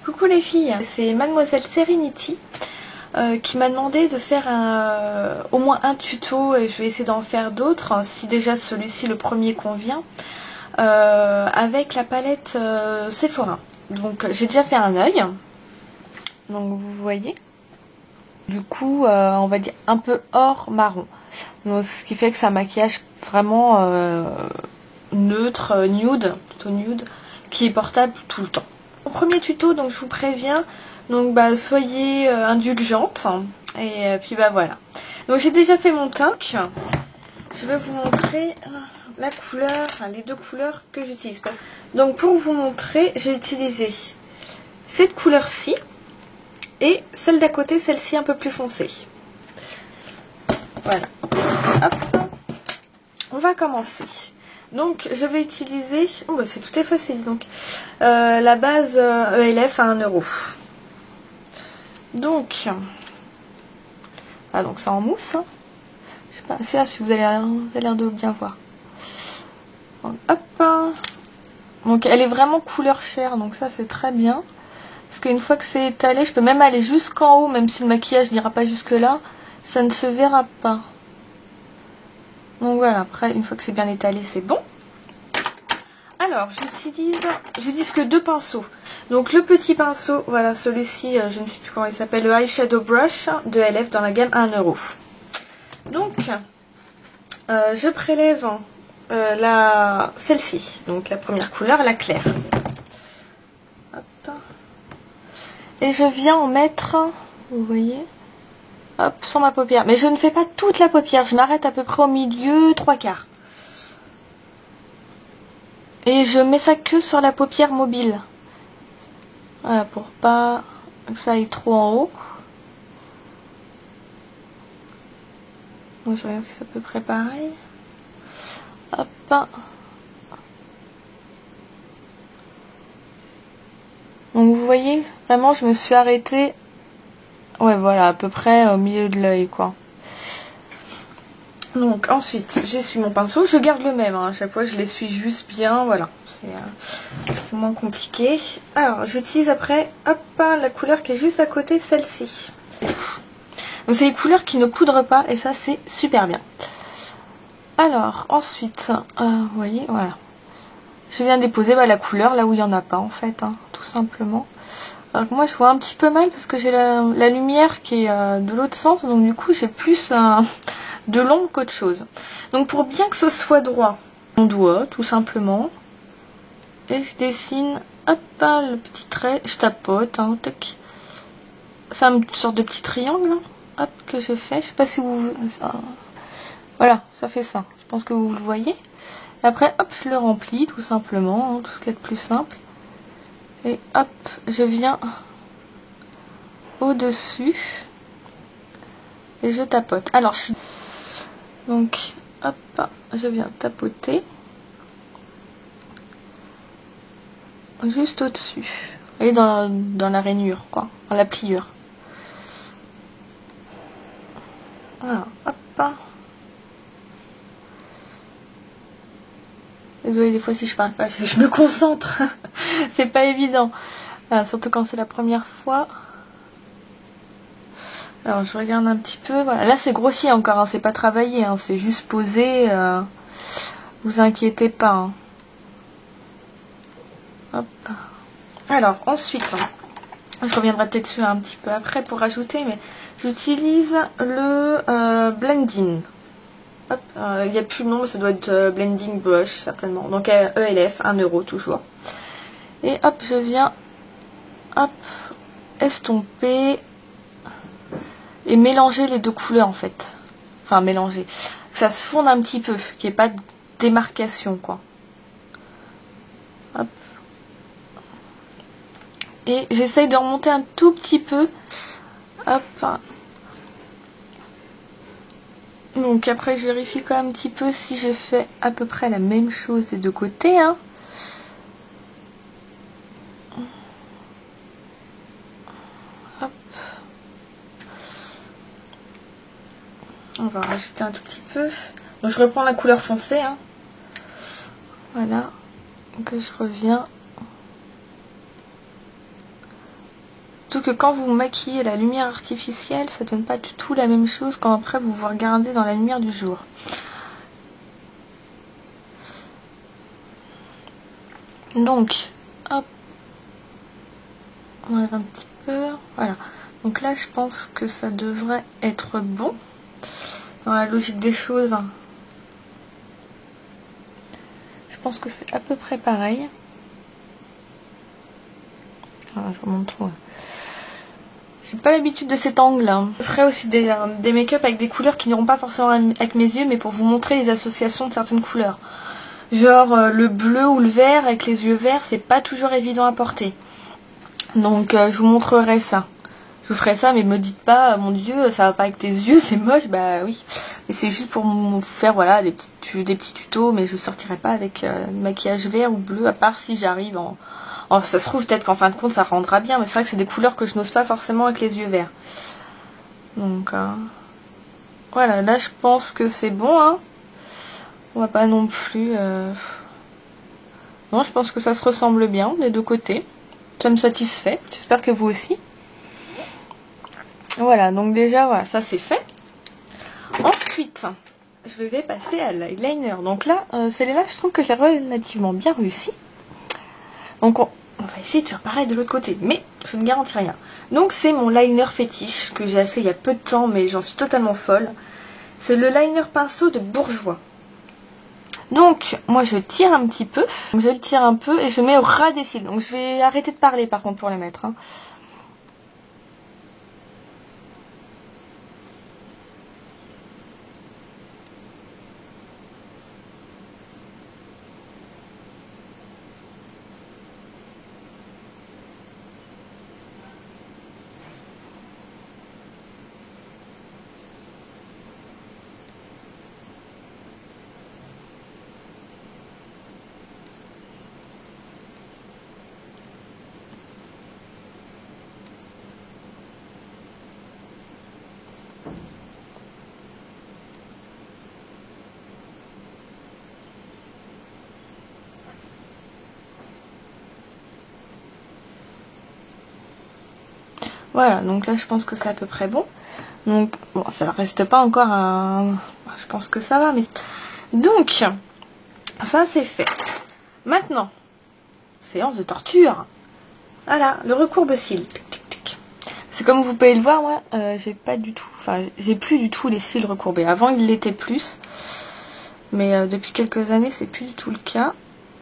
Coucou les filles, c'est Mademoiselle Serenity qui m'a demandé de faire au moins un tuto et je vais essayer d'en faire d'autres si déjà celui-ci le premier convient avec la palette Sephora. Donc j'ai déjà fait un œil, donc vous voyez, du coup on va dire un peu or marron, donc, ce qui fait que c'est un maquillage vraiment neutre, nude, plutôt nude, qui est portable tout le temps. Mon premier tuto, donc je vous préviens, donc soyez indulgentes et puis voilà. Donc j'ai déjà fait mon teint. Je vais vous montrer la couleur, les deux couleurs que j'utilise. Donc pour vous montrer, j'ai utilisé cette couleur-ci et celle d'à côté, celle-ci un peu plus foncée. Voilà. Hop. On va commencer. Donc je vais utiliser, c'est tout est facile donc, la base ELF à 1 €. Donc, donc c'est en mousse. Hein. Je sais pas, celui-là si vous avez l'air de bien voir. Donc, hop. Donc elle est vraiment couleur chair, donc ça c'est très bien. Parce qu'une fois que c'est étalé, je peux même aller jusqu'en haut, même si le maquillage n'ira pas jusque là, ça ne se verra pas. Donc voilà, après une fois que c'est bien étalé, c'est bon. Alors j'utilise que deux pinceaux. Donc le petit pinceau, voilà celui-ci, je ne sais plus comment il s'appelle, le Eyeshadow Brush de LF dans la gamme 1 €. Donc je prélève celle-ci, donc la première couleur, la claire. Hop. Et je viens en mettre, vous voyez, hop, sur ma paupière. Mais je ne fais pas toute la paupière, je m'arrête à peu près au milieu, 3/4. Et je mets ça que sur la paupière mobile. Voilà, pour pas que ça aille trop en haut. Donc je regarde si c'est à peu près pareil. Hop. Donc vous voyez, vraiment je me suis arrêtée. Ouais voilà, à peu près au milieu de l'œil quoi. Donc ensuite, j'essuie mon pinceau. Je garde le même, hein. À chaque fois je l'essuie juste bien, voilà. C'est moins compliqué. Alors j'utilise après, hop, la couleur qui est juste à côté, celle-ci. Donc c'est les couleurs qui ne poudrent pas et ça c'est super bien. Alors ensuite, vous voyez, voilà. Je viens déposer la couleur là où il n'y en a pas en fait, hein, tout simplement. Alors moi je vois un petit peu mal parce que j'ai la lumière qui est de l'autre sens, donc du coup j'ai plus de l'ombre qu'autre chose. Donc pour bien que ce soit droit, mon doigt tout simplement, et je dessine, hop, le petit trait, je tapote, hein, tac. C'est une sorte de petit triangle, hop, que je fais, je sais pas si vous... voilà, ça fait ça, je pense que vous le voyez. Et après, hop, je le remplis tout simplement, hein, tout ce qui est de plus simple. Et hop, je viens au-dessus et je tapote. Alors, donc, hop, je viens tapoter juste au-dessus. Vous voyez, dans la rainure, quoi, dans la pliure. Voilà, hop. Désolée des fois si je parle pas, je me concentre. C'est pas évident. Voilà, surtout quand c'est la première fois. Alors je regarde un petit peu. Voilà. Là c'est grossier encore, hein, c'est pas travaillé, hein, c'est juste posé. Vous inquiétez pas. Hein. Hop. Alors ensuite, je reviendrai peut-être sur un petit peu après pour rajouter, mais j'utilise le blending. Hop, il n'y a plus le nom, mais ça doit être blending brush certainement. Donc ELF, 1 € toujours. Et hop, je viens estomper et mélanger les deux couleurs en fait. Enfin mélanger. Que ça se fonde un petit peu, qu'il n'y ait pas de démarcation quoi. Hop. Et j'essaye de remonter un tout petit peu. Hop. Donc après je vérifie quand même un petit peu si j'ai fait à peu près la même chose des deux côtés. Hein. Hop. On va rajouter un tout petit peu. Donc je reprends la couleur foncée. Hein. Voilà. Donc je reviens Surtout que quand vous maquillez la lumière artificielle, ça donne pas du tout la même chose quand après vous vous regardez dans la lumière du jour. Donc, hop, on enlève un petit peu, voilà. Donc là, je pense que ça devrait être bon, dans la logique des choses. Je pense que c'est à peu près pareil. Voilà, je remonte tout. J'ai pas l'habitude de cet angle. Je ferai aussi des make-up avec des couleurs qui n'iront pas forcément avec mes yeux, mais pour vous montrer les associations de certaines couleurs. Genre le bleu ou le vert avec les yeux verts, c'est pas toujours évident à porter. Donc je vous montrerai ça. Je vous ferai ça, mais me dites pas, mon dieu, ça va pas avec tes yeux, c'est moche. Bah oui. Mais c'est juste pour vous faire voilà, des petits tutos, mais je sortirai pas avec maquillage vert ou bleu, à part si j'arrive en... ça se trouve peut-être qu'en fin de compte ça rendra bien, mais c'est vrai que c'est des couleurs que je n'ose pas forcément avec les yeux verts. Donc voilà, là je pense que c'est bon, hein. On va pas non plus... Non, je pense que ça se ressemble bien des deux côtés. Ça me satisfait, j'espère que vous aussi. Voilà, donc déjà voilà, ça c'est fait. Ensuite, je vais passer à l'eyeliner. Donc là, celle-là je trouve que j'ai relativement bien réussi. Donc on va essayer de faire pareil de l'autre côté, mais je ne garantis rien. Donc c'est mon liner fétiche que j'ai acheté il y a peu de temps, mais j'en suis totalement folle. C'est le liner pinceau de Bourjois. Donc moi je tire un petit peu, je le tire un peu et je mets au ras des cils. Donc je vais arrêter de parler par contre pour le mettre. Voilà, donc là je pense que c'est à peu près bon. Donc bon, ça reste pas encore un... Je pense que ça va, mais... Donc, ça c'est fait. Maintenant, séance de torture. Voilà, le recourbe-cils. C'est comme vous pouvez le voir, moi, j'ai pas du tout... Enfin, j'ai plus du tout les cils recourbés. Avant, ils l'étaient plus. Mais depuis quelques années, c'est plus du tout le cas.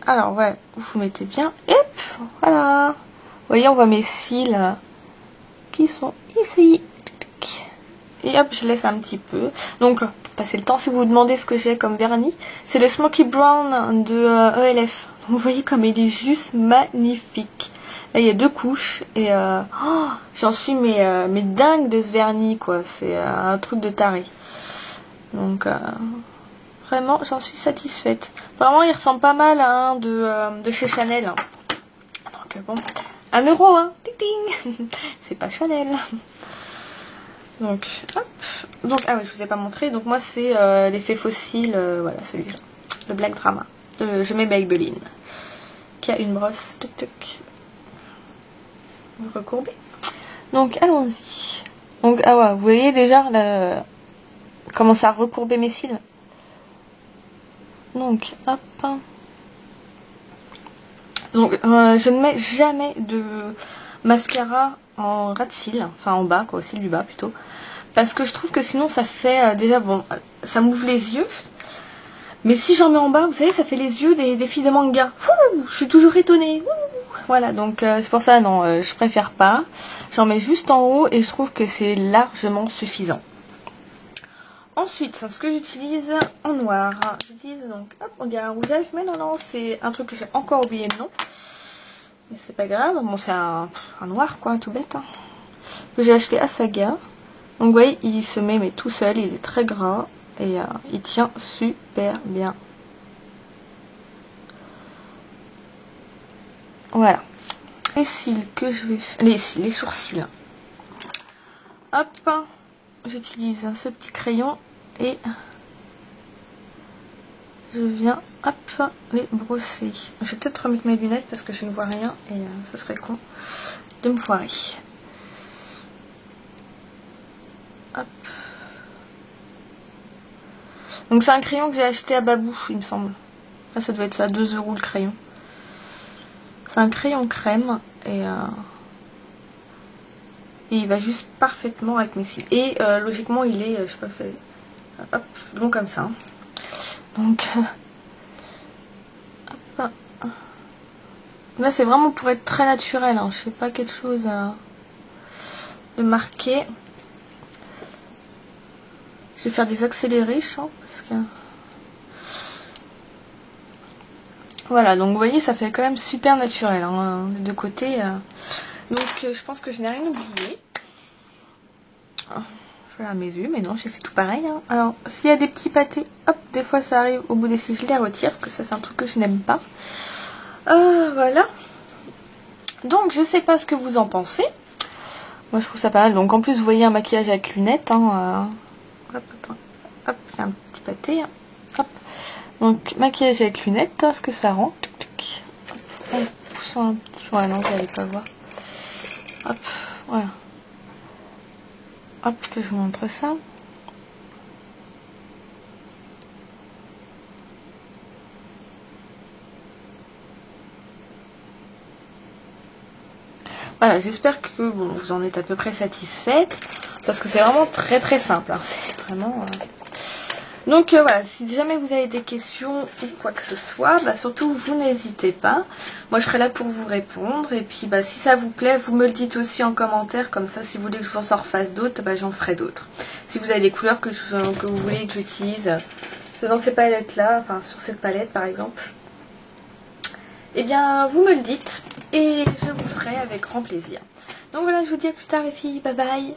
Alors, ouais, vous vous mettez bien. Et hop, voilà. Vous voyez, on voit mes cils qui sont ici. Et hop, je laisse un petit peu. Donc, pour passer le temps, si vous vous demandez ce que j'ai comme vernis, c'est le Smoky Brown de ELF. Vous voyez comme il est juste magnifique. Là, il y a 2 couches et j'en suis mais dingue de ce vernis, quoi. C'est un truc de taré. Donc, vraiment, j'en suis satisfaite. Vraiment, il ressemble pas mal à un de chez Chanel. Donc, bon, 1 €, hein. Ting ting. C'est pas Chanel. Donc, hop. Donc, ah oui, je vous ai pas montré. Donc, moi, c'est l'effet fossile. Voilà, celui-là. Le Black Drama. Je mets Maybelline. Qui a une brosse. Tuc, tuc. Recourbée. Donc, allons-y. Donc, ah ouais, vous voyez déjà là, comment ça a recourbé mes cils. Donc, hop. Donc, je ne mets jamais de mascara en ras de cils. Enfin, en bas, quoi, au cil du bas plutôt. Parce que je trouve que sinon ça fait déjà, bon, ça m'ouvre les yeux. Mais si j'en mets en bas, vous savez, ça fait les yeux des filles de manga. Ouh, je suis toujours étonnée. Ouh, voilà, donc c'est pour ça, non, je préfère pas. J'en mets juste en haut et je trouve que c'est largement suffisant. Ensuite, ce que j'utilise en noir. J'utilise donc, hop, on dirait un rouge à lèvres, mais non, non, c'est un truc que j'ai encore oublié le nom. Mais c'est pas grave, bon, c'est un noir, quoi, tout bête. Hein, que j'ai acheté à Saga. Donc vous voyez, il se met mais tout seul, il est très gras et il tient super bien. Voilà. Les cils que je vais faire, les sourcils. Hop, j'utilise ce petit crayon et je viens, hop, les brosser. Je vais peut-être remettre mes lunettes parce que je ne vois rien et ça serait con de me foirer. Hop. Donc c'est un crayon que j'ai acheté à Babou, il me semble. Là, ça doit être ça, 2 € le crayon. C'est un crayon crème et il va juste parfaitement avec mes cils. Et logiquement, il est, je sais pas, hop, long comme ça. Donc, hop. Là, c'est vraiment pour être très naturel. Hein. Je fais pas quelque chose de marqué. Je vais faire des accélérés, je sens, parce que... Voilà, donc vous voyez, ça fait quand même super naturel, hein, des deux côtés. Donc, je pense que je n'ai rien oublié. Je regarde mes yeux, mais non, j'ai fait tout pareil. Hein. Alors, s'il y a des petits pâtés, hop, des fois ça arrive au bout des cils, je les retire, parce que ça, c'est un truc que je n'aime pas. Voilà. Donc, je sais pas ce que vous en pensez. Moi, je trouve ça pas mal. Donc, en plus, vous voyez un maquillage avec lunettes, hein, hop, attends. Hop, il y a un petit pâté. Hein. Hop. Donc, maquillage avec lunettes, ce que ça rend. Hop, en poussant un petit peu. Ouais, non, vous n'allez pas voir. Hop, voilà. Hop, que je vous montre ça. Voilà, j'espère que bon, vous en êtes à peu près satisfaite. Parce que c'est vraiment très très simple. Hein. C'est vraiment... Donc voilà, si jamais vous avez des questions ou quoi que ce soit, bah, surtout vous n'hésitez pas. Moi je serai là pour vous répondre. Et puis bah, si ça vous plaît, vous me le dites aussi en commentaire. Comme ça, si vous voulez que je vous en refasse d'autres, bah, j'en ferai d'autres. Si vous avez des couleurs que vous voulez que j'utilise dans ces palettes là, enfin sur cette palette par exemple, eh bien vous me le dites et je vous ferai avec grand plaisir. Donc voilà, je vous dis à plus tard les filles, bye bye.